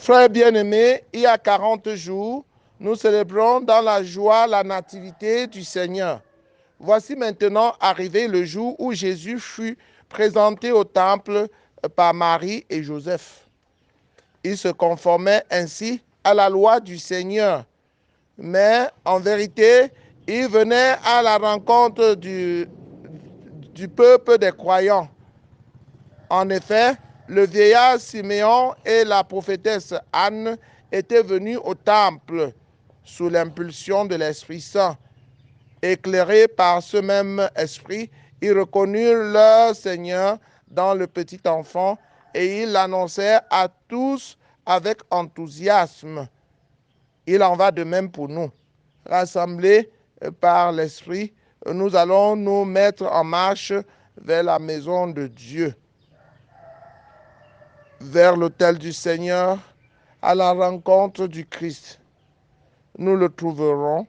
Frères bien-aimés, il y a 40 jours, nous célébrons dans la joie la nativité du Seigneur. Voici maintenant arrivé le jour où Jésus fut présenté au temple par Marie et Joseph. Il se conformait ainsi à la loi du Seigneur, mais en vérité, il venait à la rencontre du peuple des croyants. En effet, le vieillard Siméon et la prophétesse Anne étaient venus au temple sous l'impulsion de l'Esprit Saint. Éclairés par ce même esprit, ils reconnurent leur Seigneur dans le petit enfant et ils l'annoncèrent à tous avec enthousiasme. Il en va de même pour nous. Rassemblés par l'Esprit, nous allons nous mettre en marche vers la maison de Dieu, vers l'autel du Seigneur, à la rencontre du Christ. Nous le trouverons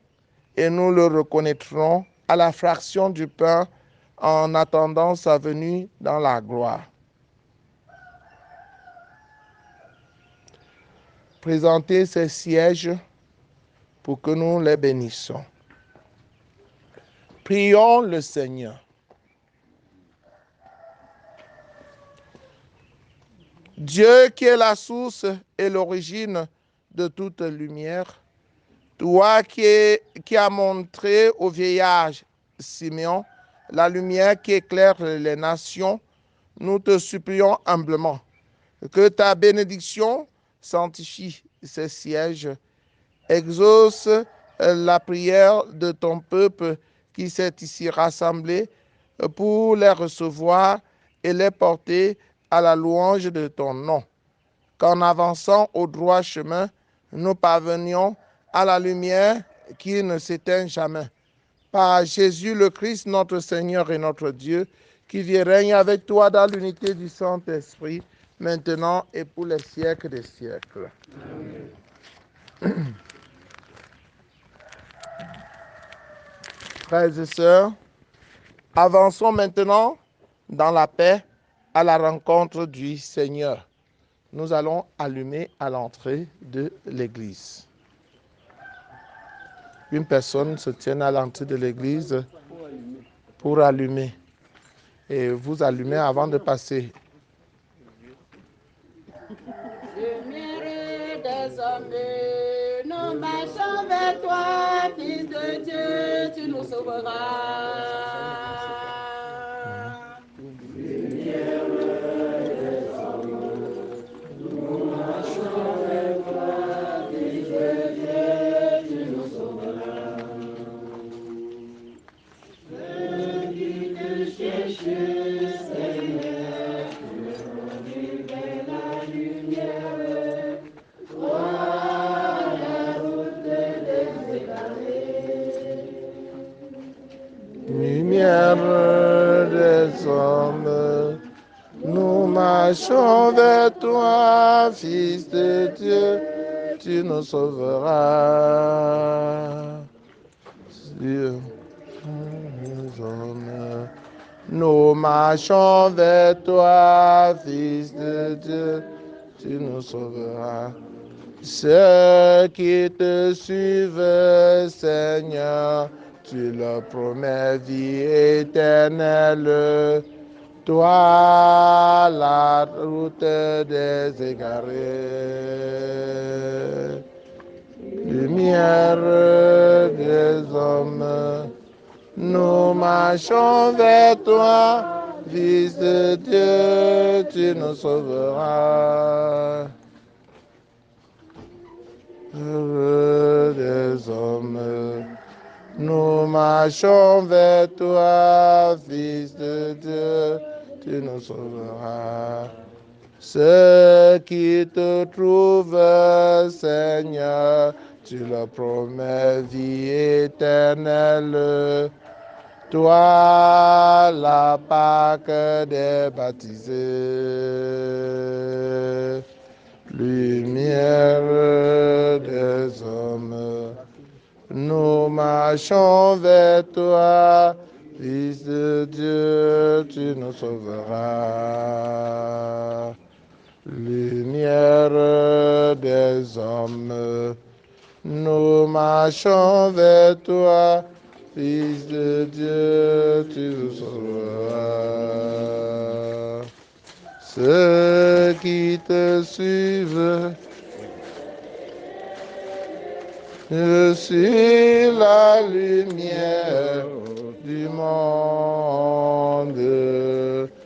et nous le reconnaîtrons à la fraction du pain en attendant sa venue dans la gloire. Présentez ces sièges pour que nous les bénissions. Prions le Seigneur. Dieu qui est la source et l'origine de toute lumière, toi qui as montré au vieillard Siméon la lumière qui éclaire les nations, nous te supplions humblement que ta bénédiction sanctifie ces sièges, exauce la prière de ton peuple qui s'est ici rassemblé pour les recevoir et les porter à la louange de ton nom. Qu'en avançant au droit chemin, nous parvenions à la lumière qui ne s'éteint jamais. Par Jésus le Christ, notre Seigneur et notre Dieu, qui vit et règne avec toi dans l'unité du Saint-Esprit, maintenant et pour les siècles des siècles. Amen. Frères et sœurs, avançons maintenant dans la paix à la rencontre du Seigneur. Nous allons allumer à l'entrée de l'église. Une personne se tient à l'entrée de l'église pour allumer. Et vous allumez avant de passer. Lumière des hommes, nous marchons vers toi, Fils de Dieu, tu nous sauveras. Lumière des hommes, nous marchons vers toi, Fils de Dieu, tu nous sauveras. Ceux qui te cherchent, Seigneur, tu es revenu vers la lumière. Toi, la route des égarés. Lumière des hommes, nous marchons vers toi, Fils de Dieu, tu nous sauveras. Dieu, les hommes, nous marchons vers toi, Fils de Dieu, tu nous sauveras. Ceux qui te suivent, Seigneur, tu leur promets vie éternelle. Toi, la route des égarés. Lumière des hommes, nous marchons vers toi, Fils de Dieu, tu nous sauveras. Heureux des hommes, nous marchons vers toi, Fils de Dieu, tu nous sauveras. Ceux qui te trouvent, Seigneur, tu leur promets vie éternelle. Toi, la Pâque des baptisés. Lumière des hommes, nous marchons vers toi, Fils de Dieu, tu nous sauveras. lumière des hommes. Nous marchons vers toi, Fils de Dieu, tu nous sauveras. Ceux qui te suivent, je suis la lumière du monde.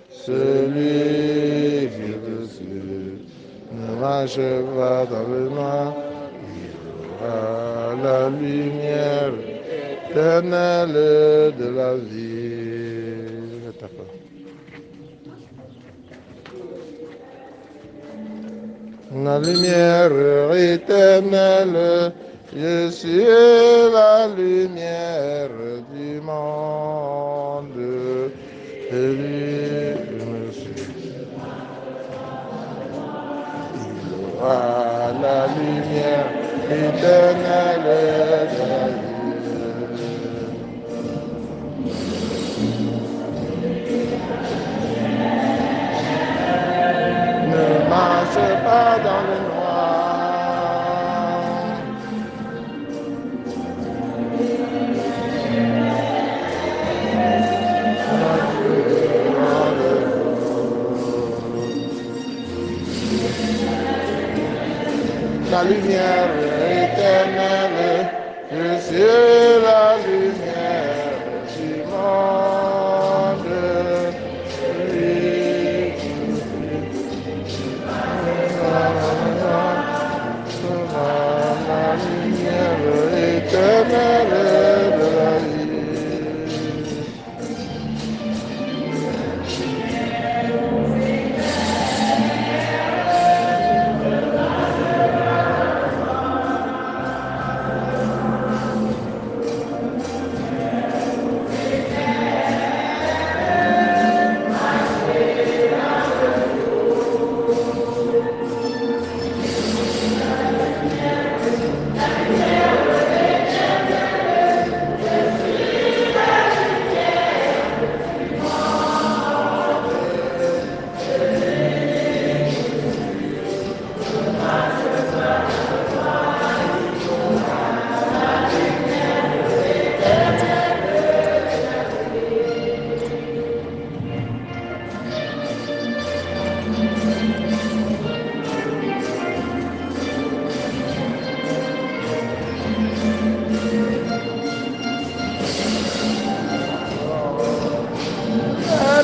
Celui qui te suit ne marche pas dans le noir. Il aura la lumière éternelle de la vie. La lumière éternelle, je suis la lumière du monde. Celui qui me suit aura la lumière éternelle de la vie. Ne marche pas dans le noir. La lumière éternelle, je suis la lumière du monde. La lumière éternelle de la vie.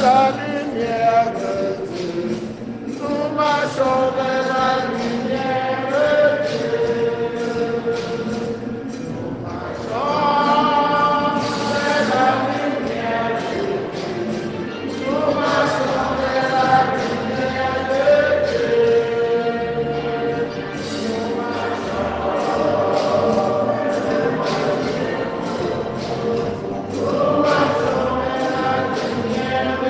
La lumière de Dieu, nous marchons vers la lumière de Dieu. Nous marchons vers la lumière de Dieu. Nous marchons vers la lumière de Dieu. Nous marchons vers la lumière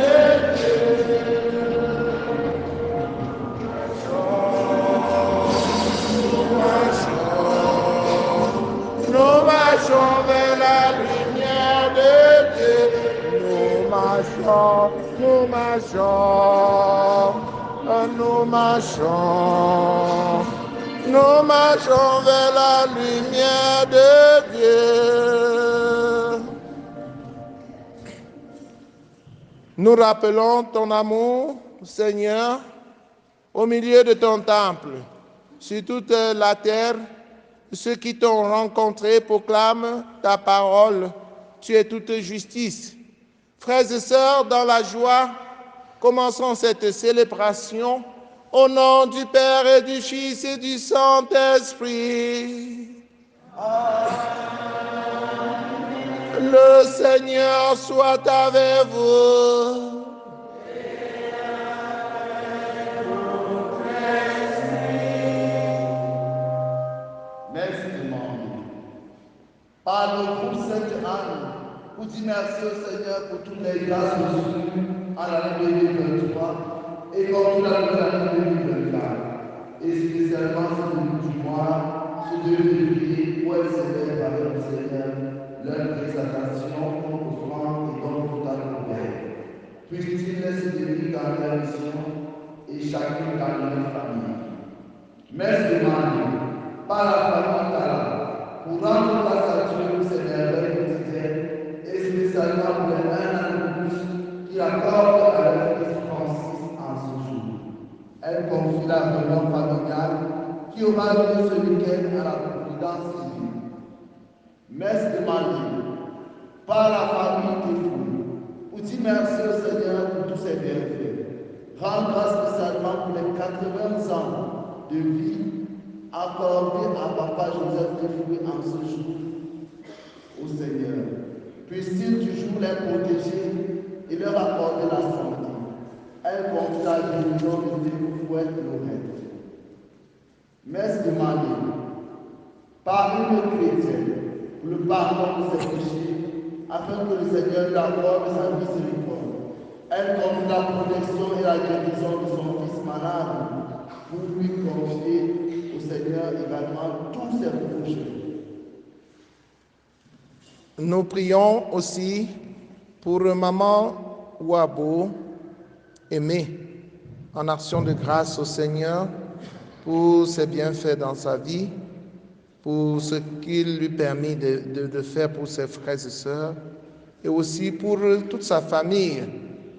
de Dieu. Nous marchons vers la lumière de Dieu. Nous marchons, nous marchons, nous marchons. Nous marchons vers la lumière de Dieu. Nous rappelons ton amour, Seigneur, au milieu de ton temple. Sur toute la terre, ceux qui t'ont rencontré proclament ta parole. Tu es toute justice. Frères et sœurs, dans la joie, commençons cette célébration au nom du Père et du Fils et du Saint-Esprit. Le Seigneur soit avec vous. Merci demande. Par le groupe Sainte-Anne, pour dire merci au Seigneur pour toutes les grâces reçues en l'année 2023 et comme toute l'année 2024. Et spécialement ce début du mois, ce 2 février, où elle célèbre avec le Seigneur leur exaltation, offrande et don total au Père. Puisse-t-il les bénir dans leur mission et chacune dans leur famille. Merci Marie, par la famille Tala, pour rendre grâce à Dieu pour ses merveilles quotidiennes et spécialement pour les 1 an de plus qu'il accorde à leur fils Francis en ce jour. Elle confie la réunion familiale qui aura lieu ce week-end à la Providence divine. Messe de Marie, par la famille Téfou, pour dire merci au Seigneur pour tous ses bienfaits. Rends grâce spécialement pour les 80 ans de vie accordés à Papa Joseph Téfou en ce jour. Au Seigneur, puisse-t-il toujours les protéger et leur accorder la santé. Elle confie la guérison de Téfouette Lorette. Messe de Marie, par une chrétienne, pour le pardon de ses péchés, afin que le Seigneur lui accorde sa miséricorde. Elle confie la protection et la guérison de son fils malade, pour lui confier au Seigneur également tous ses projets. Nous prions aussi pour Maman Ouabo, aimée, en action de grâce au Seigneur pour ses bienfaits dans sa vie, pour ce qu'il lui permet de faire pour ses frères et sœurs, et aussi pour toute sa famille,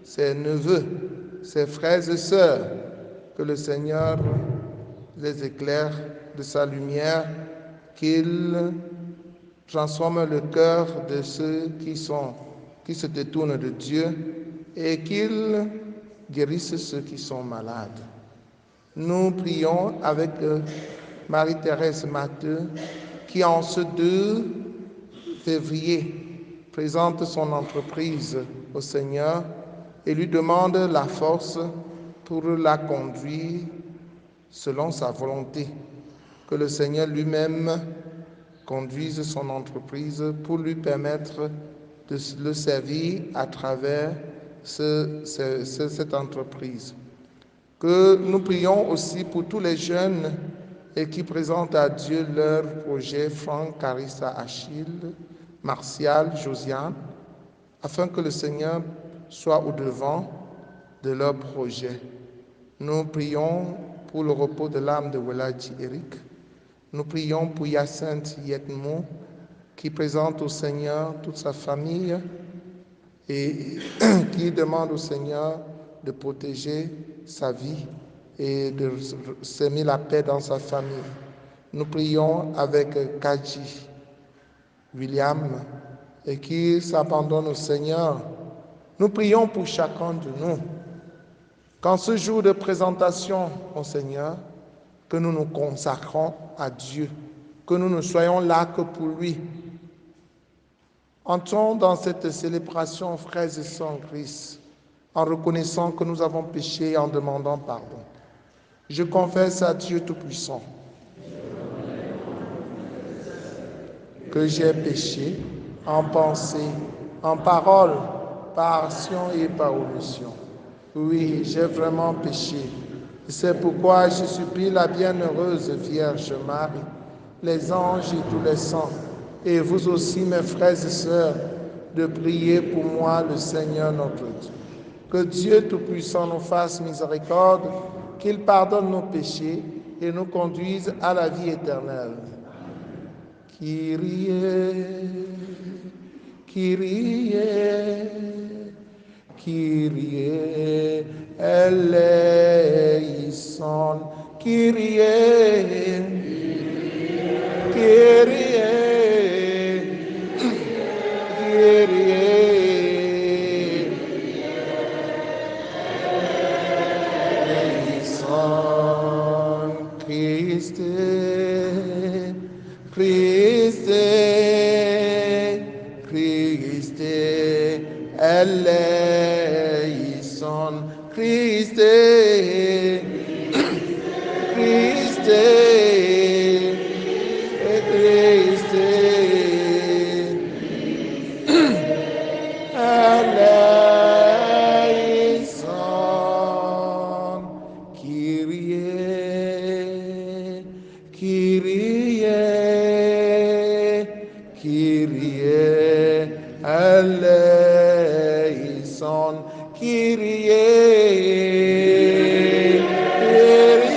ses neveux, ses frères et sœurs, que le Seigneur les éclaire de sa lumière, qu'il transforme le cœur de ceux qui se détournent de Dieu et qu'il guérisse ceux qui sont malades. Nous prions avec Marie-Thérèse Matteux, qui en ce 2 février présente son entreprise au Seigneur et lui demande la force pour la conduire selon sa volonté. Que le Seigneur lui-même conduise son entreprise pour lui permettre de le servir à travers cette entreprise. Que nous prions aussi pour tous les jeunes et qui présentent à Dieu leurs projets, Franck, Carissa, Achille, Martial, Josiane, afin que le Seigneur soit au-devant de leurs projets. Nous prions pour le repos de l'âme de Weladji Eric. Nous prions pour Hyacinthe Yetmo, qui présente au Seigneur toute sa famille et qui demande au Seigneur de protéger sa vie et de semer la paix dans sa famille. Nous prions avec Kaji William et qui s'abandonne au Seigneur. Nous prions pour chacun de nous. Qu'en ce jour de présentation au Seigneur, que nous nous consacrons à Dieu, que nous ne soyons là que pour lui. Entrons dans cette célébration, frères et sœurs en Christ, en reconnaissant que nous avons péché et en demandant pardon. Je confesse à Dieu Tout-Puissant que j'ai péché en pensée, en parole, par action et par omission. Oui, j'ai vraiment péché. C'est pourquoi je supplie la bienheureuse Vierge Marie, les anges et tous les saints, et vous aussi, mes frères et sœurs, de prier pour moi le Seigneur notre Dieu. Que Dieu Tout-Puissant nous fasse miséricorde, qu'il pardonne nos péchés et nous conduise à la vie éternelle. Kyrie, Kyrie, Kyrie eleison, Kyrie, Kyrie, Kyrie eleison, Christe, Christe, Christe eleison, Christe, Christe, Christe eleison, Kyrie, Kyrie, Kyrie eleison, Kyrie, Kyrie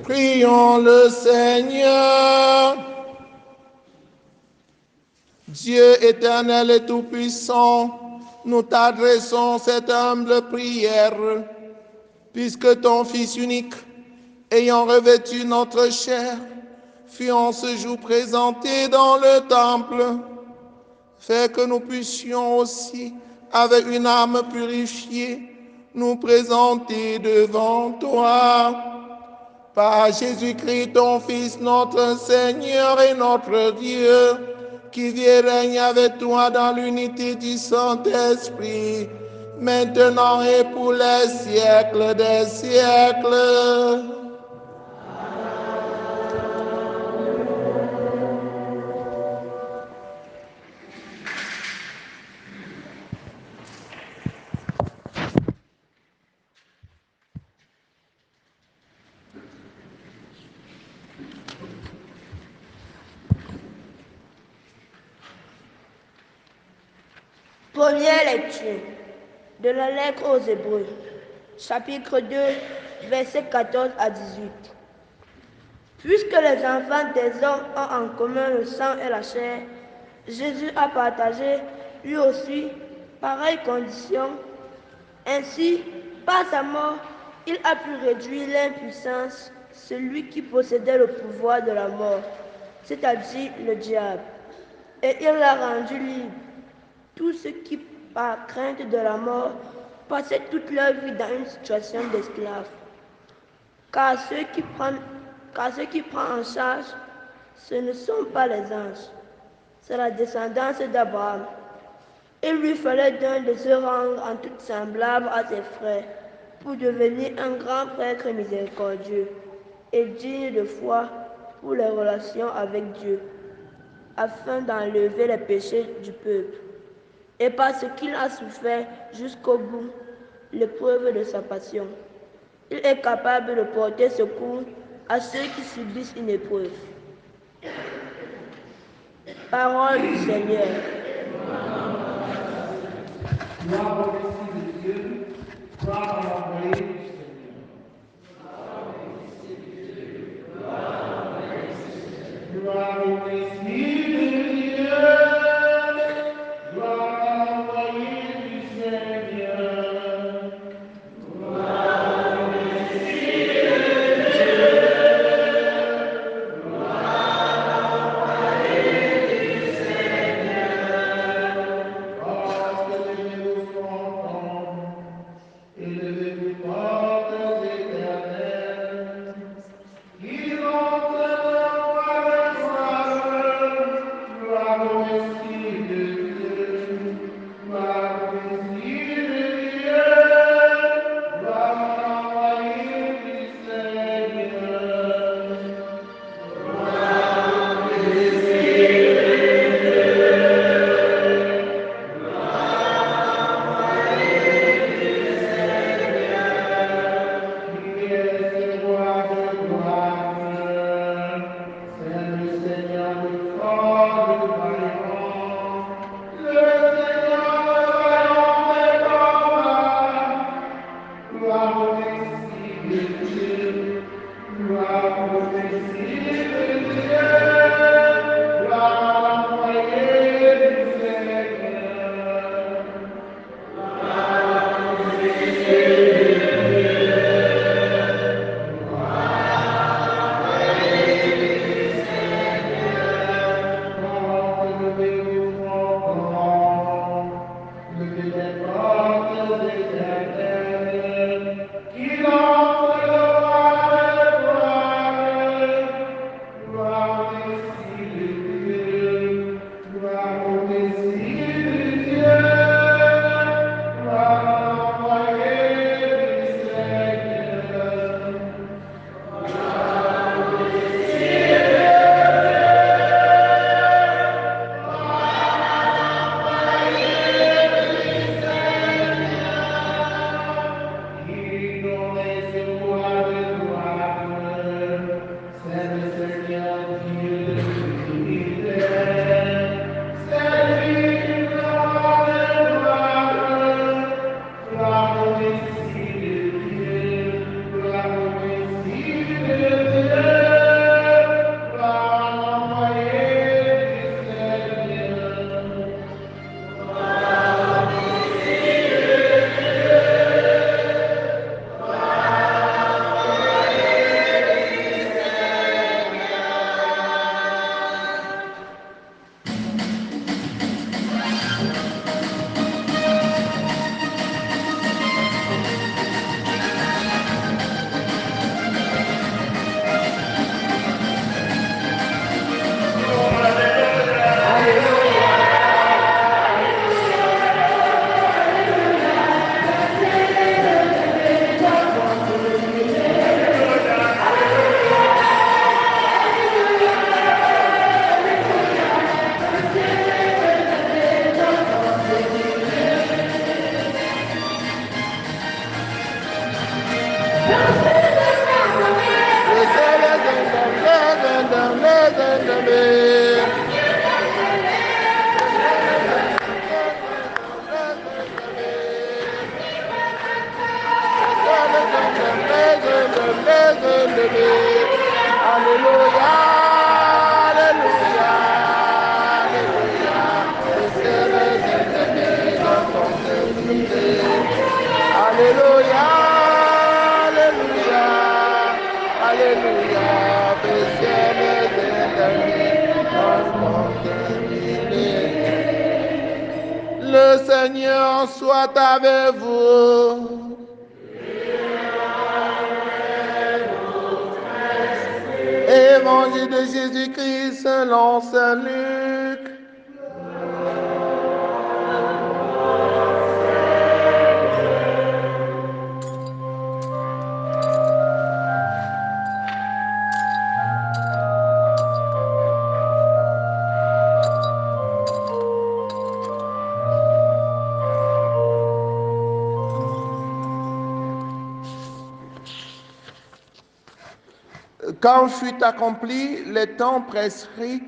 Prions le Seigneur. Dieu éternel et tout-puissant, nous t'adressons cette humble prière, puisque ton Fils unique, ayant revêtu notre chair, fut en ce jour présenté dans le temple. Fais que nous puissions aussi, avec une âme purifiée, nous présenter devant toi. Par Jésus-Christ, ton Fils, notre Seigneur et notre Dieu, qui vit et règne avec toi dans l'unité du Saint-Esprit, maintenant et pour les siècles des siècles. Première lecture de la lettre aux Hébreux, chapitre 2, versets 14 à 18. Puisque les enfants des hommes ont en commun le sang et la chair, Jésus a partagé lui aussi pareille condition. Ainsi, par sa mort, il a pu réduire l'impuissance, celui qui possédait le pouvoir de la mort, c'est-à-dire le diable. Et il l'a rendu libre. Tous ceux qui, par crainte de la mort, passaient toute leur vie dans une situation d'esclave. Car ceux qui prennent en charge, ce ne sont pas les anges, c'est la descendance d'Abraham. Il lui fallait d'un de se rendre en tout semblable à ses frères pour devenir un grand prêtre miséricordieux et digne de foi pour les relations avec Dieu, afin d'enlever les péchés du peuple. Et parce qu'il a souffert jusqu'au bout l'épreuve de sa passion, il est capable de porter secours à ceux qui subissent une épreuve. Parole du Seigneur. Gloire au Messie de Dieu, gloire à l'envoyé du Seigneur. Gloire au Messie de Dieu, gloire à l'envoyé du Seigneur. Gloire au Messie de Dieu, gloire à l'envoyé du Seigneur. Oh, que les nous entendent et les portes éternelles, qui rentrent dans la gloire, gloire au Messie de Dieu, gloire au Messie de Dieu, gloire à l'envoyé du Seigneur. Gloire au Messie de Dieu, gloire à l'envoyé du Seigneur, qui est le roi de gloire. C'est le Seigneur le fort, le vaillant, le Seigneur le vaillant des combats. Gloire au Messie de Dieu, gloire au Messie de Dieu, gloire à l'envoyé du Seigneur. Gloire au Messie de Dieu, gloire à l'envoyé du Seigneur. Gloire au Seigneur soit avec vous. Évangile de Jésus-Christ selon saint Luc. Quand fut accompli le temps prescrit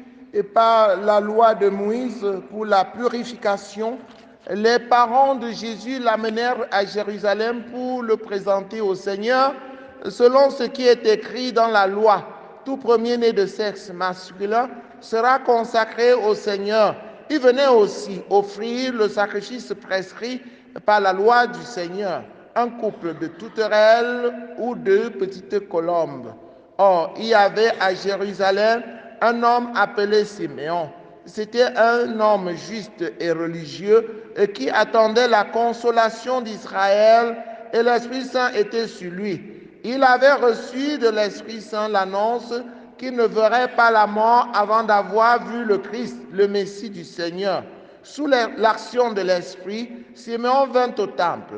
par la loi de Moïse pour la purification, les parents de Jésus l'amenèrent à Jérusalem pour le présenter au Seigneur, selon ce qui est écrit dans la loi. Tout premier-né de sexe masculin sera consacré au Seigneur. Il venait aussi offrir le sacrifice prescrit par la loi du Seigneur, un couple de tourterelles ou 2 petites colombes. Or, il y avait à Jérusalem un homme appelé Siméon. C'était un homme juste et religieux qui attendait la consolation d'Israël, et l'Esprit Saint était sur lui. Il avait reçu de l'Esprit Saint l'annonce qu'il ne verrait pas la mort avant d'avoir vu le Christ, le Messie du Seigneur. Sous l'action de l'Esprit, Siméon vint au temple.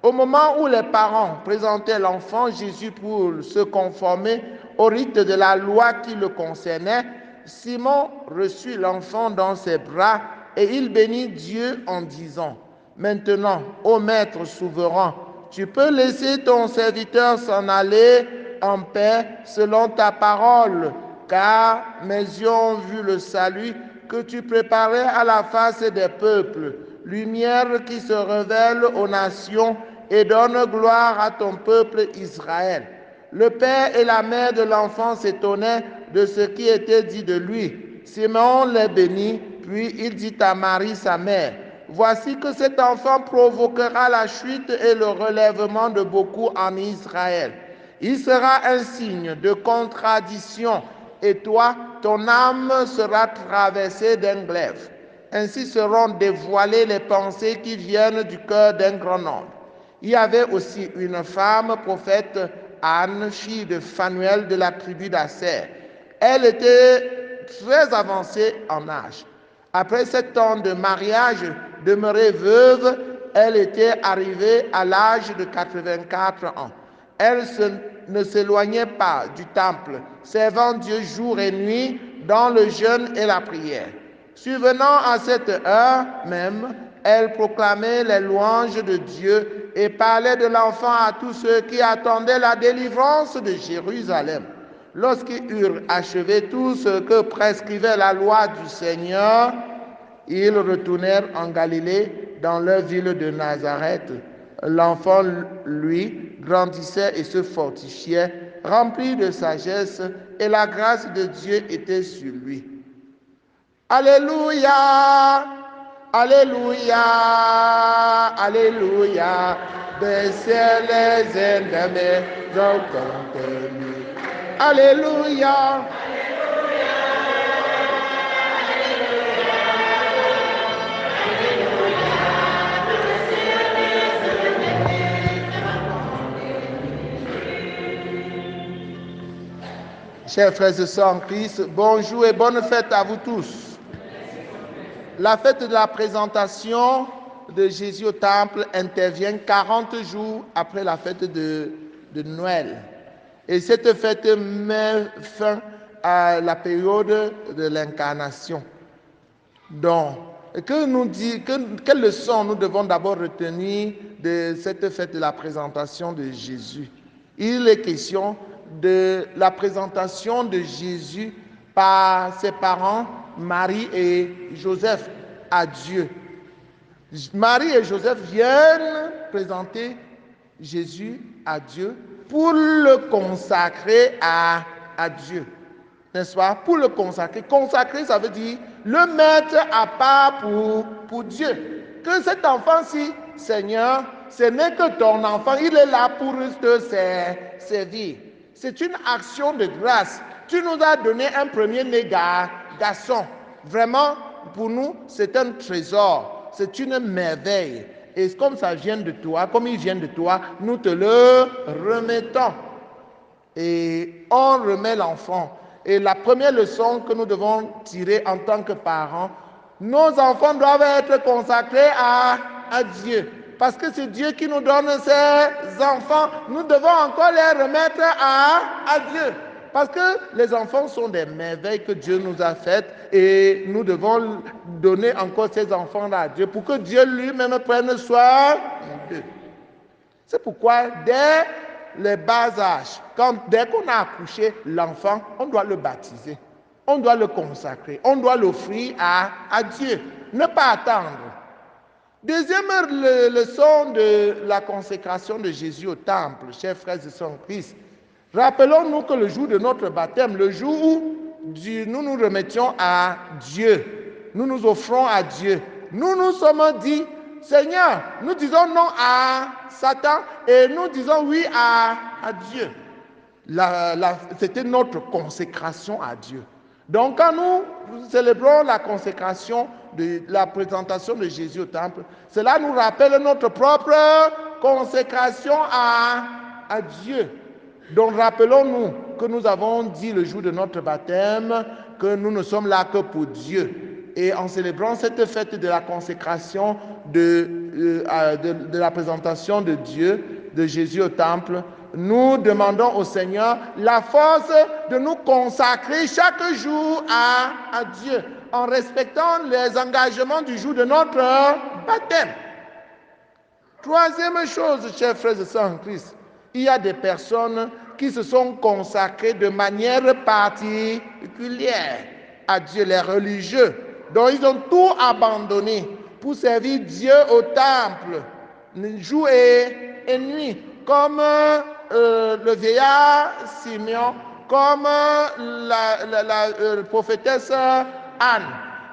Au moment où les parents présentaient l'enfant Jésus pour se conformer au rite de la loi qui le concernait, Simon reçut l'enfant dans ses bras et il bénit Dieu en disant: « Maintenant, ô Maître souverain, tu peux laisser ton serviteur s'en aller en paix selon ta parole, car mes yeux ont vu le salut que tu préparais à la face des peuples, lumière qui se révèle aux nations et donne gloire à ton peuple Israël. » Le père et la mère de l'enfant s'étonnaient de ce qui était dit de lui. Simeon les bénit, puis il dit à Marie, sa mère: « Voici que cet enfant provoquera la chute et le relèvement de beaucoup en Israël. Il sera un signe de contradiction, et toi, ton âme sera traversée d'un glaive. Ainsi seront dévoilées les pensées qui viennent du cœur d'un grand nombre. » Il y avait aussi une femme prophète, Anne, fille de Phanuel de la tribu d'Asser. Elle était très avancée en âge. Après 7 ans de mariage, demeurée veuve, elle était arrivée à l'âge de 84 ans. Elle ne s'éloignait pas du temple, servant Dieu jour et nuit dans le jeûne et la prière. Survenant à cette heure même, elle proclamait les louanges de Dieu et parlait de l'enfant à tous ceux qui attendaient la délivrance de Jérusalem. Lorsqu'ils eurent achevé tout ce que prescrivait la loi du Seigneur, ils retournèrent en Galilée, dans leur ville de Nazareth. L'enfant, lui, grandissait et se fortifiait, rempli de sagesse, et la grâce de Dieu était sur lui. Alléluia! Alléluia! Alléluia! Des cieux les ennemis ont contenu. Alléluia! Chers frères et sœurs en Christ, bonjour et bonne fête à vous tous. La fête de la présentation de Jésus au temple intervient 40 jours après la fête de Noël. Et cette fête met fin à la période de l'incarnation. Donc, quelle leçon nous devons d'abord retenir de cette fête de la présentation de Jésus? Il est question de la présentation de Jésus par ses parents, Marie et Joseph, à Dieu. Marie et Joseph viennent présenter Jésus à Dieu pour le consacrer à Dieu. N'est-ce pas? Pour le consacrer. Consacrer, ça veut dire le mettre à part pour Dieu. Que cet enfant-ci, Seigneur, ce n'est que ton enfant, il est là pour te servir. C'est une action de grâce. Tu nous as donné un premier-né garçon. Vraiment, pour nous, c'est un trésor. C'est une merveille. Et comme ça vient de toi, comme il vient de toi, nous te le remettons. Et on remet l'enfant. Et la première leçon que nous devons tirer en tant que parents, nos enfants doivent être consacrés à Dieu. Parce que c'est Dieu qui nous donne ces enfants. Nous devons encore les remettre à Dieu. Parce que les enfants sont des merveilles que Dieu nous a faites et nous devons donner encore ces enfants-là à Dieu pour que Dieu lui-même prenne soin d'eux. C'est pourquoi dès les bas âges, dès qu'on a accouché l'enfant, on doit le baptiser, on doit le consacrer, on doit l'offrir à Dieu. Ne pas attendre. Deuxième leçon de la consécration de Jésus au temple, chers frères et sœurs en Christ. Rappelons-nous que le jour de notre baptême, le jour où nous nous remettions à Dieu, nous nous offrons à Dieu, nous nous sommes dit, Seigneur, nous disons non à Satan et nous disons oui à Dieu. C'était notre consécration à Dieu. Donc quand nous célébrons la consécration de la présentation de Jésus au temple, cela nous rappelle notre propre consécration à Dieu. Donc rappelons-nous que nous avons dit le jour de notre baptême que nous ne sommes là que pour Dieu. Et en célébrant cette fête de la consécration de la présentation de Dieu, de Jésus au temple, nous demandons au Seigneur la force de nous consacrer chaque jour à Dieu en respectant les engagements du jour de notre baptême. Troisième chose, chers frères et sœurs en Christ, il y a des personnes qui se sont consacrées de manière particulière à Dieu, les religieux. Donc ils ont tout abandonné pour servir Dieu au temple, jour et nuit, comme le vieillard Simeon, comme la prophétesse Anne.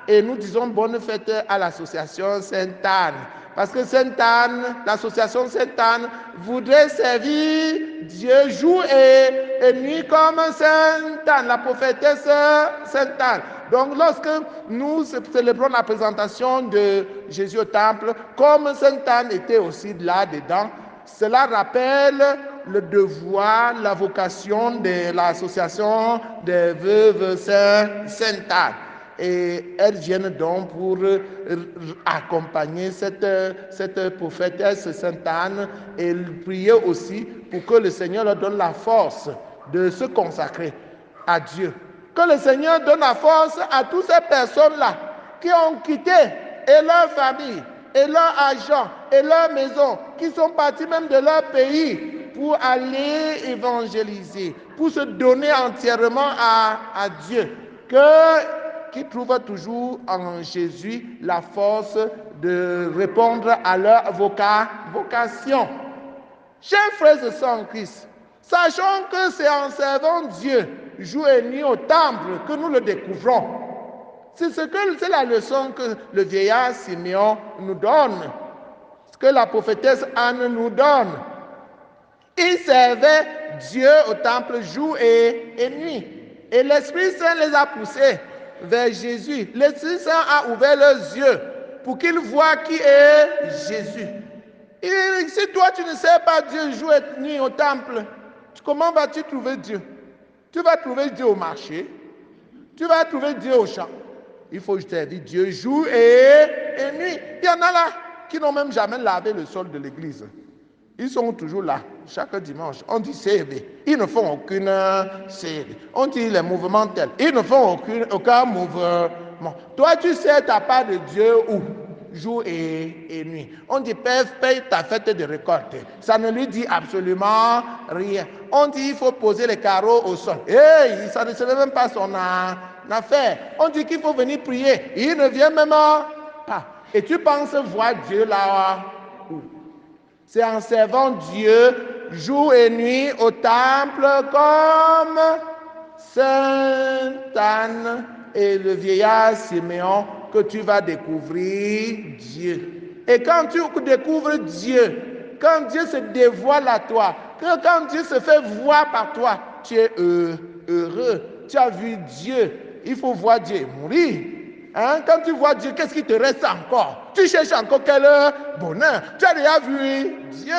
Et nous disons bonne fête à l'association Sainte-Anne. Parce que Sainte-Anne, l'association Sainte-Anne voudrait servir Dieu jour et nuit comme Sainte-Anne, la prophétesse Sainte-Anne. Donc lorsque nous célébrons la présentation de Jésus au temple, comme Sainte-Anne était aussi là-dedans, cela rappelle le devoir, la vocation de l'association des veuves Sainte-Anne. Et elles viennent donc pour accompagner cette prophétesse Sainte-Anne et prier aussi pour que le Seigneur leur donne la force de se consacrer à Dieu. Que le Seigneur donne la force à toutes ces personnes-là qui ont quitté et leur famille, et leur argent, et leur maison, qui sont partis même de leur pays pour aller évangéliser, pour se donner entièrement à Dieu. Qui trouvent toujours en Jésus la force de répondre à leur vocation. Chers frères et sœurs en Christ, sachons que c'est en servant Dieu jour et nuit au temple que nous le découvrons. C'est la leçon que le vieillard Simeon nous donne, ce que la prophétesse Anne nous donne. Ils servaient Dieu au temple jour et nuit. Et l'Esprit Saint les a poussés vers Jésus. L'Esprit Saint a ouvert leurs yeux pour qu'ils voient qui est Jésus. Et si toi tu ne sais pas Dieu jour et nuit au temple, comment vas-tu trouver Dieu? Tu vas trouver Dieu au marché, tu vas trouver Dieu au champ. Il faut servir Dieu jour et nuit. Il y en a là qui n'ont même jamais lavé le sol de l'église. Ils sont toujours là, chaque dimanche. On dit CV. Ils ne font aucune CV. On dit les mouvements tels. Ils ne font aucun mouvement. Toi, tu sais ta part de Dieu où? Jour et nuit. On dit paye ta fête de récolte. Ça ne lui dit absolument rien. On dit il faut poser les carreaux au sol. Hey, ça ne serait même pas son affaire. On dit qu'il faut venir prier. Il ne vient même pas. Et tu penses voir Dieu là où? C'est en servant Dieu jour et nuit au temple comme Sainte Anne et le vieillard Siméon que tu vas découvrir Dieu. Et quand tu découvres Dieu, quand Dieu se dévoile à toi, quand Dieu se fait voir par toi, tu es heureux. Tu as vu Dieu. Il faut voir Dieu mourir. Hein, quand tu vois Dieu, qu'est-ce qui te reste encore? Tu cherches encore quel bonheur? Tu as déjà vu Dieu,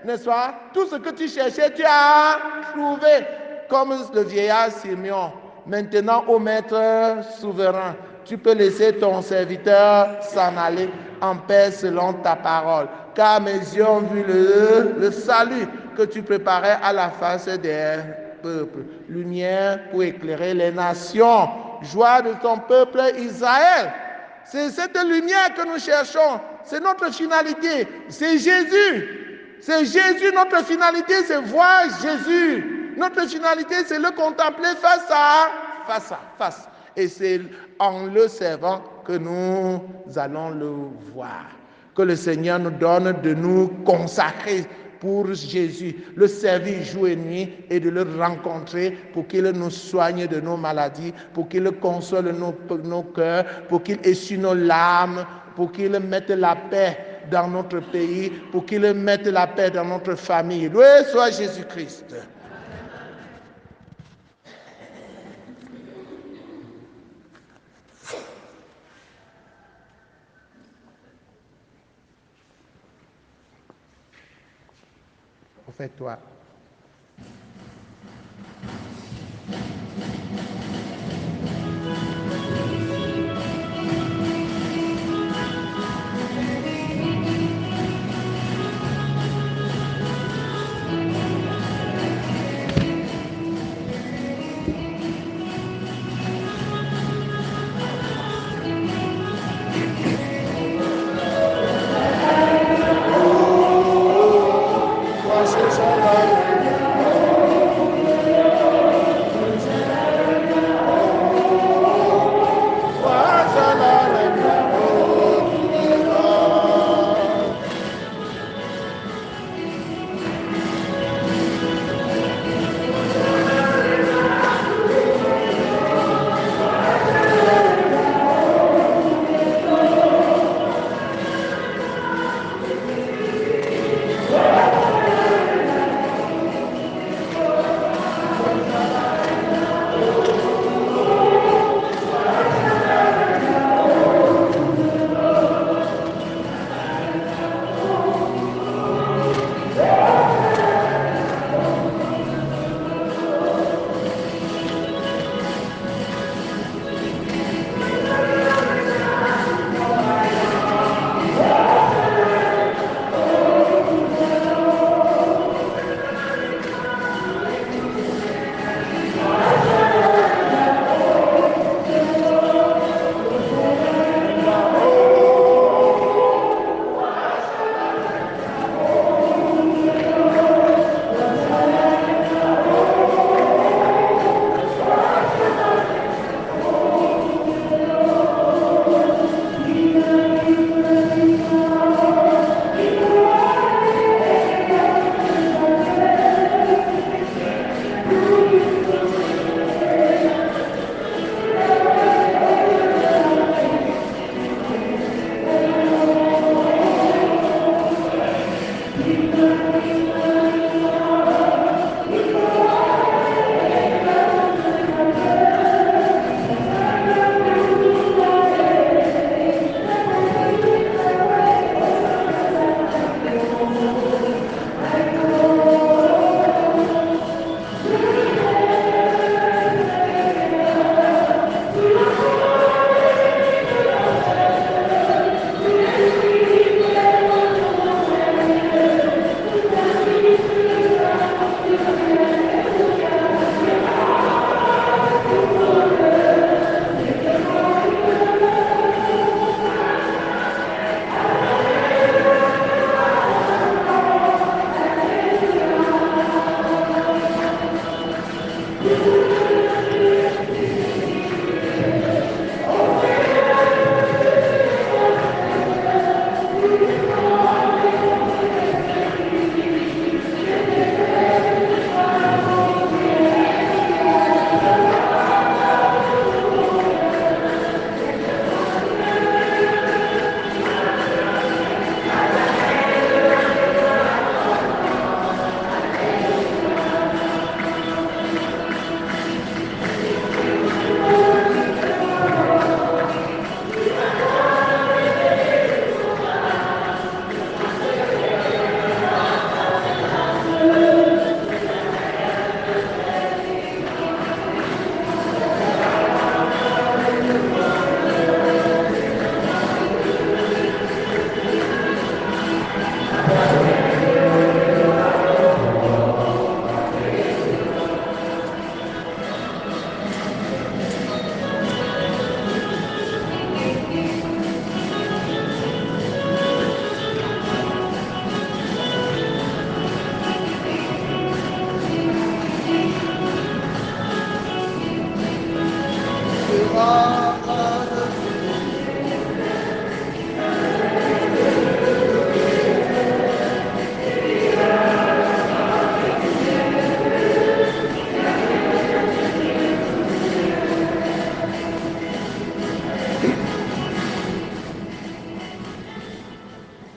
n'est-ce pas? Tout ce que tu cherchais, tu as trouvé. Comme le vieillard Simeon. Maintenant, ô maître souverain, tu peux laisser ton serviteur s'en aller en paix selon ta parole. Car mes yeux ont vu le salut que tu préparais à la face des peuples. Lumière pour éclairer les nations. Joie de ton peuple Israël. C'est cette lumière que nous cherchons. C'est notre finalité. C'est Jésus. C'est Jésus, notre finalité, c'est voir Jésus. Notre finalité, c'est le contempler face à face. Et c'est en le servant que nous allons le voir. Que le Seigneur nous donne de nous consacrer pour Jésus, le servir jour et nuit et de le rencontrer pour qu'il nous soigne de nos maladies, pour qu'il console nos cœurs, pour qu'il essuie nos larmes, pour qu'il mette la paix dans notre pays, pour qu'il mette la paix dans notre famille. Loué soit Jésus-Christ. Fais-toi. Toi,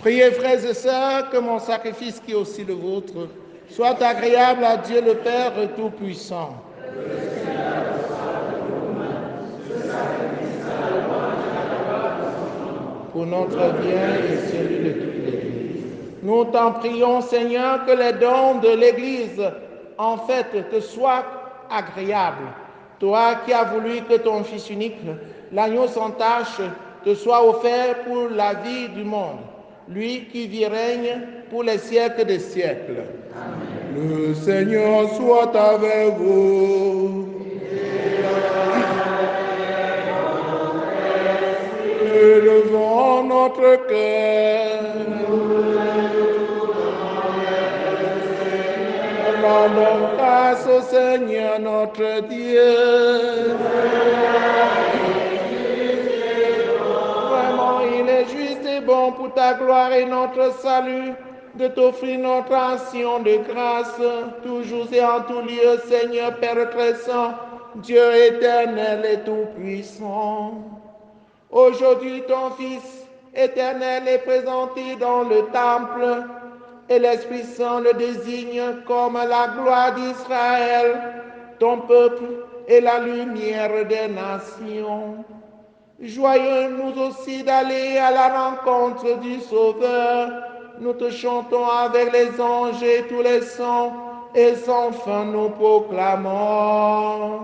Priez, frères et sœurs, que mon sacrifice, qui est aussi le vôtre, soit agréable à Dieu le Père Tout-Puissant. Pour notre bien et celui de toute l'Église. Nous t'en prions, Seigneur, que les dons de l'Église, en fait, te soient agréables. Toi qui as voulu que ton Fils unique, l'agneau sans tache, te soit offert pour la vie du monde. Lui qui vit règne pour les siècles des siècles. Amen. Le Seigneur soit avec vous. Élevons notre cœur. Rendons grâce au Seigneur notre Dieu. Vraiment, il est juste et bon pour ta gloire et notre salut de t'offrir notre action de grâce, toujours et en tout lieu, Seigneur Père très saint, Dieu éternel et tout-puissant. Aujourd'hui, ton Fils éternel est présenté dans le temple et l'Esprit Saint le désigne comme la gloire d'Israël, ton peuple et la lumière des nations. Joyeux nous aussi d'aller à la rencontre du Sauveur. Nous te chantons avec les anges et tous les saints, et sans fin nous proclamons.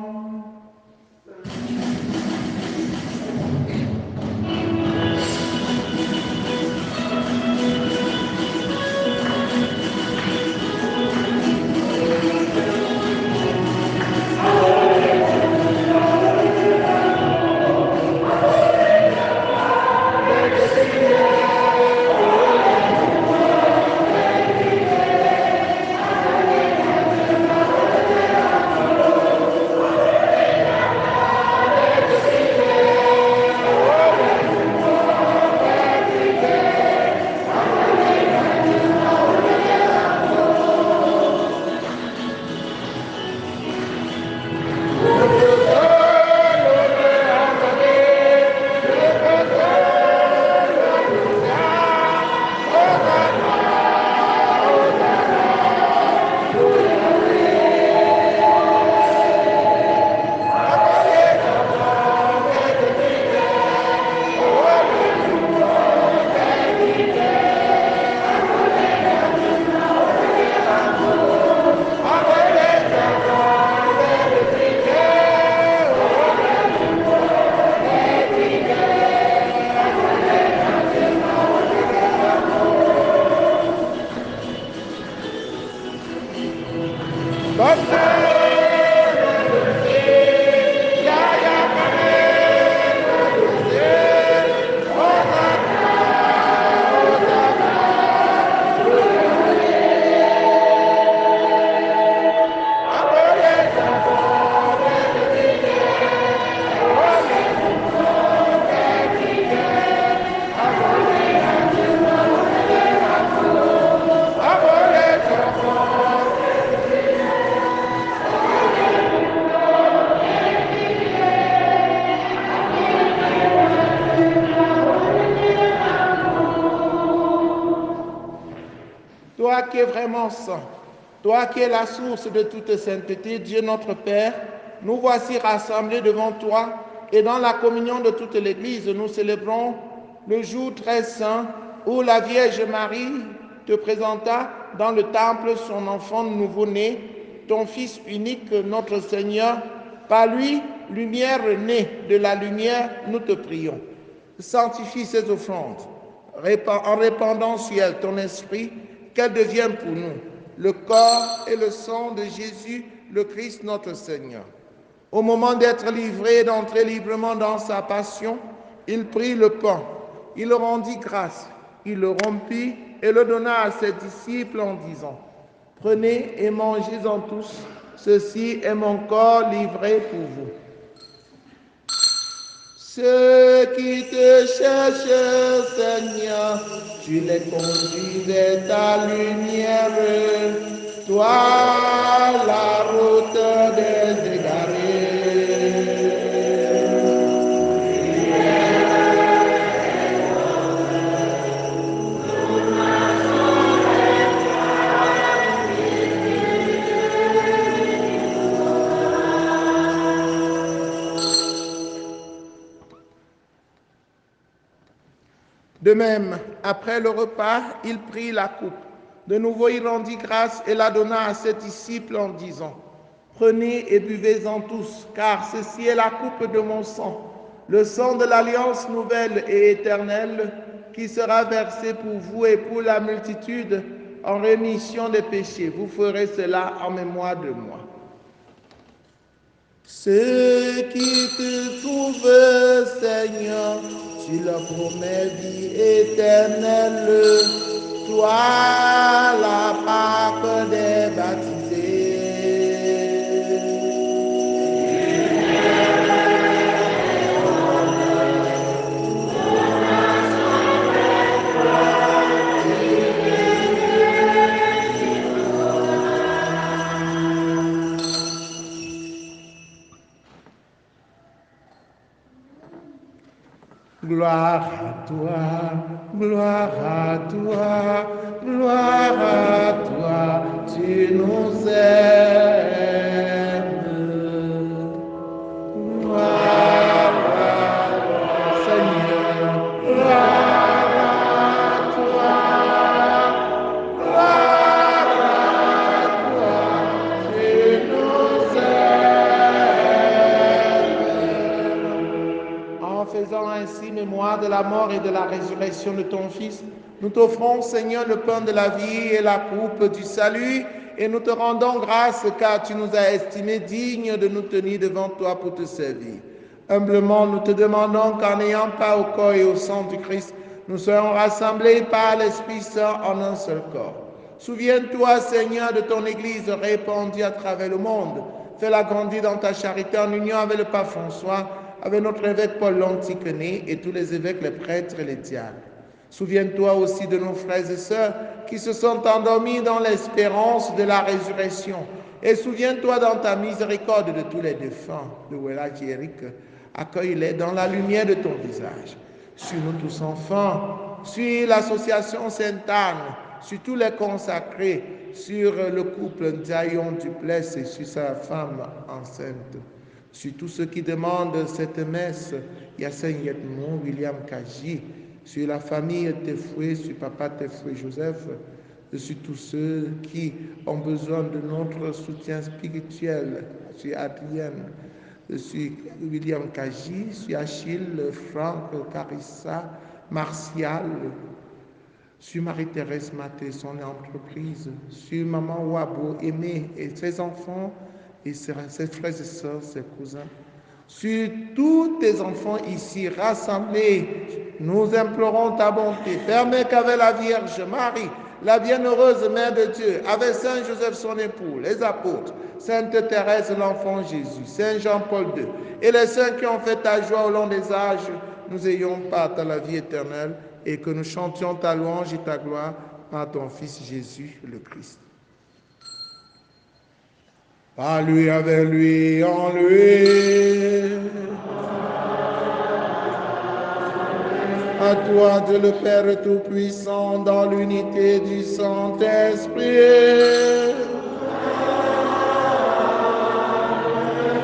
Toi qui es vraiment saint, toi qui es la source de toute sainteté, Dieu notre Père, nous voici rassemblés devant toi et dans la communion de toute l'Église, nous célébrons le jour très saint où la Vierge Marie te présenta dans le temple son enfant nouveau-né, ton Fils unique, notre Seigneur. Par lui, lumière née de la lumière, nous te prions. Sanctifie ces offrandes, en répandant sur elles ton esprit, qu'elle devienne pour nous le corps et le sang de Jésus, le Christ notre Seigneur. Au moment d'être livré et d'entrer librement dans sa passion, il prit le pain, il rendit grâce, il le rompit et le donna à ses disciples en disant: « Prenez et mangez-en tous, ceci est mon corps livré pour vous. » Ceux qui te cherchent, Seigneur, tu les conduis vers ta lumière. Toi, la route des égarés. De même, après le repas, il prit la coupe. De nouveau, il rendit grâce et la donna à ses disciples en disant, « Prenez et buvez-en tous, car ceci est la coupe de mon sang, le sang de l'alliance nouvelle et éternelle, qui sera versé pour vous et pour la multitude en rémission des péchés. Vous ferez cela en mémoire de moi. » Ceux qui te trouvent, Seigneur, tu leur promets vie éternelle, toi la Pâque des baptisés. Gloire à toi, gloire à toi, gloire à toi, tu nous aimes. Gloire à toi, Seigneur, gloire à toi, gloire à toi, tu nous aimes. En faisant ainsi mémoire de la mort et de la résurrection de ton Fils, nous t'offrons, Seigneur, le pain de la vie et la coupe du salut, et nous te rendons grâce car tu nous as estimés dignes de nous tenir devant toi pour te servir. Humblement, nous te demandons qu'en n'ayant pas au corps et au sang du Christ, nous soyons rassemblés par l'Esprit Saint en un seul corps. Souviens-toi, Seigneur, de ton Église répandue à travers le monde. Fais-la grandir dans ta charité en union avec le pape François, avec notre évêque Paul l'Antiquené et tous les évêques, les prêtres et les diacres. Souviens-toi aussi de nos frères et sœurs qui se sont endormis dans l'espérance de la résurrection. Et souviens-toi dans ta miséricorde de tous les défunts de Wellach et Eric. Accueille-les dans la lumière de ton visage. Sur nous tous enfants, sur l'association Sainte-Anne, sur tous les consacrés, sur le couple Ndiayon Duplessis et sur sa femme enceinte. Sur tous ceux qui demandent cette messe, Yassen Yetmon, William Kaji, sur la famille Tefoué, sur papa Tefoué Joseph, sur tous ceux qui ont besoin de notre soutien spirituel, sur Adrienne, sur William Kaji, sur Achille, Franck, Carissa, Martial, sur Marie-Thérèse Maté, son entreprise, sur maman Wabo, Aimé et ses enfants, et ses frères et sœurs, ses cousins, sur tous tes enfants ici rassemblés, nous implorons ta bonté. Permets qu'avec la Vierge Marie, la bienheureuse Mère de Dieu, avec Saint Joseph son époux, les apôtres, Sainte Thérèse l'enfant Jésus, Saint Jean-Paul II, et les saints qui ont fait ta joie au long des âges, nous ayons part à la vie éternelle et que nous chantions ta louange et ta gloire par ton Fils Jésus le Christ. Par lui, avec lui, en lui. À toi, Dieu le Père Tout-Puissant, dans l'unité du Saint-Esprit.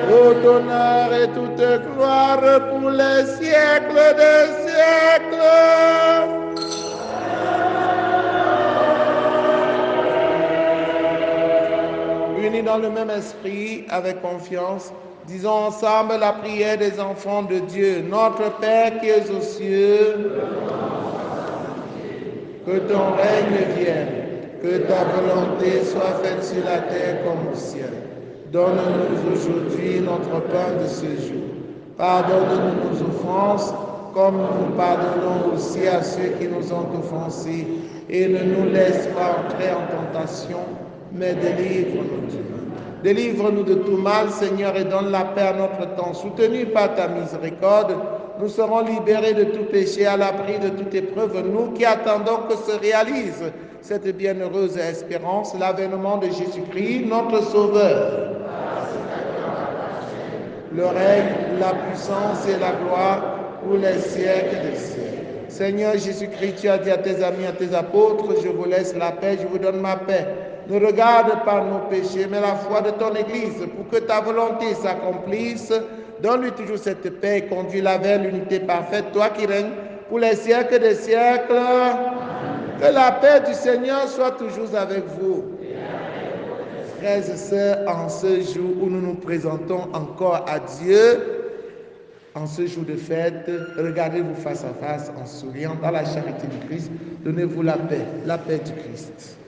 Tout honneur et toute gloire pour les siècles des siècles. Unis dans le même esprit, avec confiance, disons ensemble la prière des enfants de Dieu. Notre Père qui es aux cieux, que ton règne vienne, que ta volonté soit faite sur la terre comme au ciel. Donne-nous aujourd'hui notre pain de ce jour. Pardonne-nous nos offenses, comme nous pardonnons aussi à ceux qui nous ont offensés. Et ne nous laisse pas entrer en tentation, mais délivre-nous du mal. Délivre-nous de tout mal, Seigneur, et donne la paix à notre temps. Soutenus par ta miséricorde, nous serons libérés de tout péché, à l'abri de toute épreuve, nous qui attendons que se réalise cette bienheureuse espérance, l'avènement de Jésus-Christ, notre Sauveur. Le règne, la puissance et la gloire pour les siècles des siècles. Seigneur Jésus-Christ, tu as dit à tes amis, à tes apôtres, je vous laisse la paix, je vous donne ma paix. Ne regarde pas nos péchés, mais la foi de ton Église, pour que ta volonté s'accomplisse. Donne-lui toujours cette paix et conduis-la vers l'unité parfaite, toi qui règnes pour les siècles des siècles. Que la paix du Seigneur soit toujours avec vous. Frères et sœurs, en ce jour où nous nous présentons encore à Dieu, en ce jour de fête, regardez-vous face à face en souriant dans la charité du Christ. Donnez-vous la paix du Christ.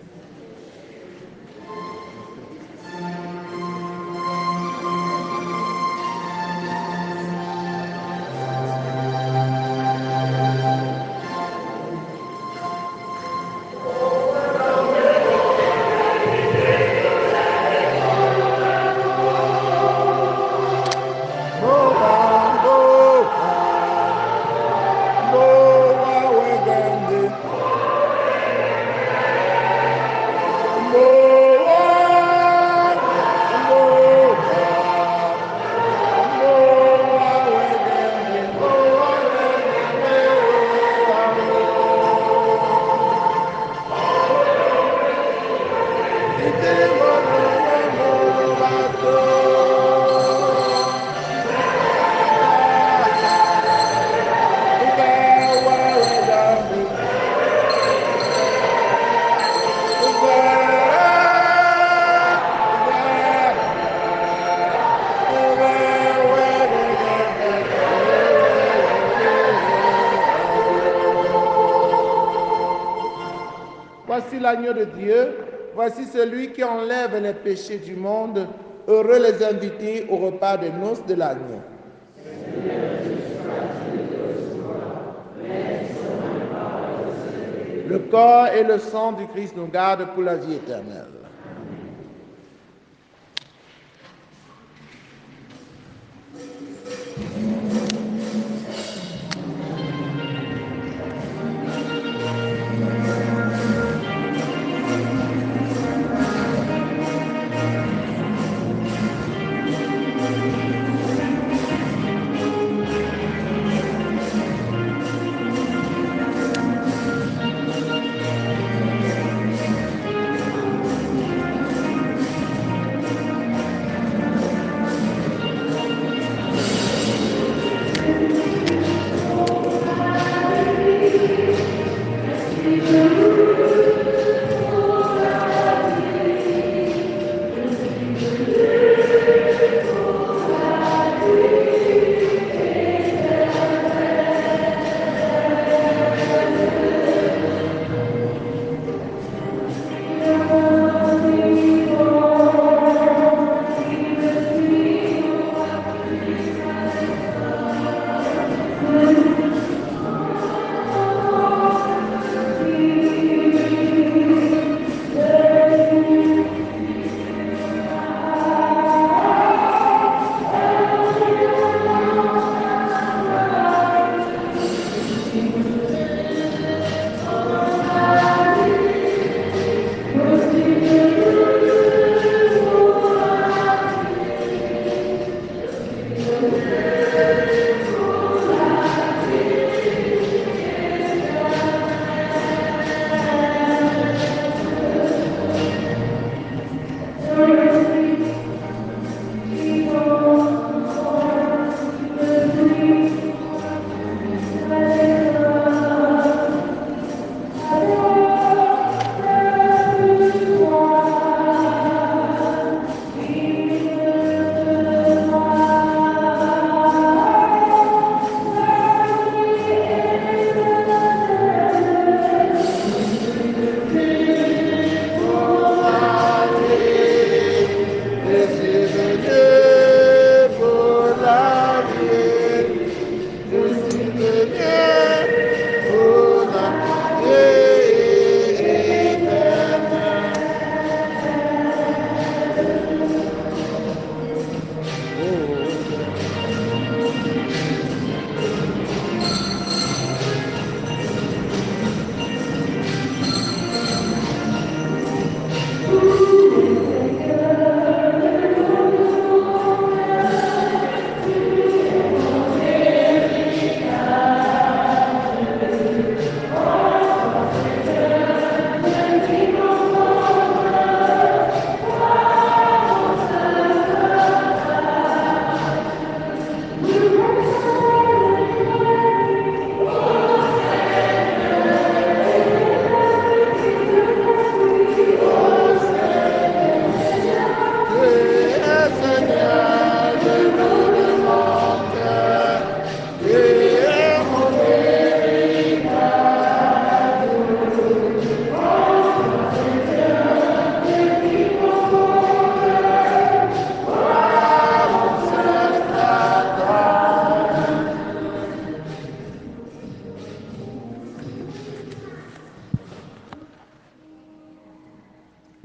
Voici l'agneau de Dieu, voici celui qui enlève les péchés du monde. Heureux les invités au repas de noces de l'agneau. Le corps et le sang du Christ nous gardent pour la vie éternelle.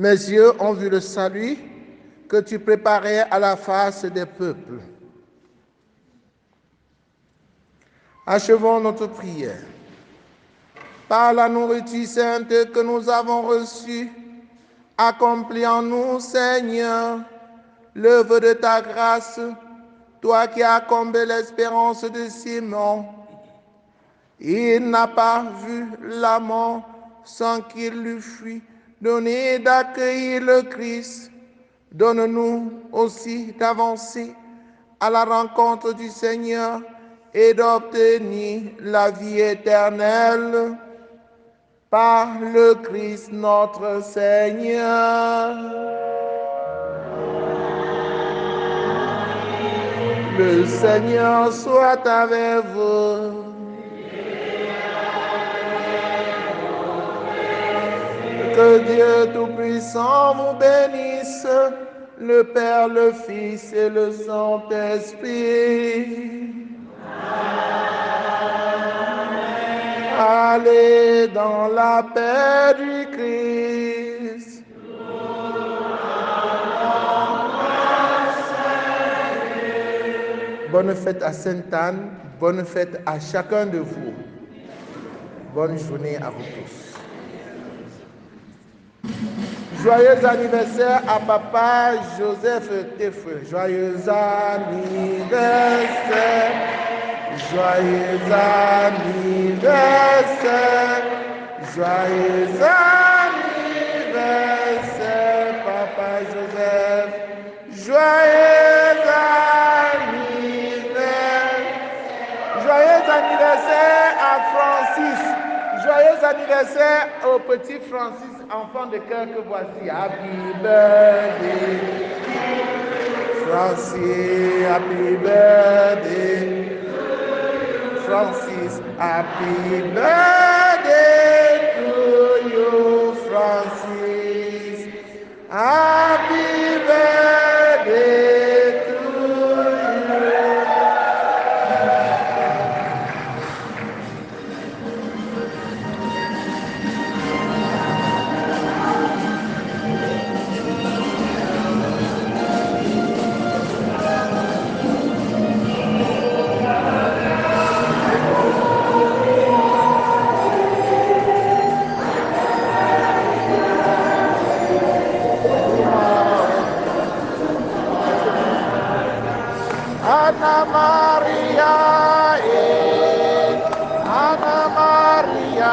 Mes yeux ont vu le salut que tu préparais à la face des peuples. Achevons notre prière. Par la nourriture sainte que nous avons reçue, accomplis en nous, Seigneur, l'œuvre de ta grâce, toi qui as comblé l'espérance de Simon. Il n'a pas vu la mort sans qu'il lui fût donné d'accueillir le Christ. Donne-nous aussi d'avancer à la rencontre du Seigneur et d'obtenir la vie éternelle par le Christ notre Seigneur. Le Seigneur soit avec vous. Que Dieu Tout-Puissant vous bénisse, le Père, le Fils et le Saint-Esprit. Allez dans la paix du Christ. Bonne fête à Sainte-Anne, bonne fête à chacun de vous. Bonne journée à vous tous. Joyeux anniversaire à papa Joseph Teffre. Joyeux anniversaire. Joyeux anniversaire. Joyeux anniversaire, papa Joseph. Joyeux anniversaire. Joyeux anniversaire à Francis. Joyeux anniversaire au petit Francis, enfant de cœur que voici. Happy birthday, Francis. Happy birthday, Francis. Happy birthday to you, Francis. Happy birthday to you. Anna Maria, Anna Maria,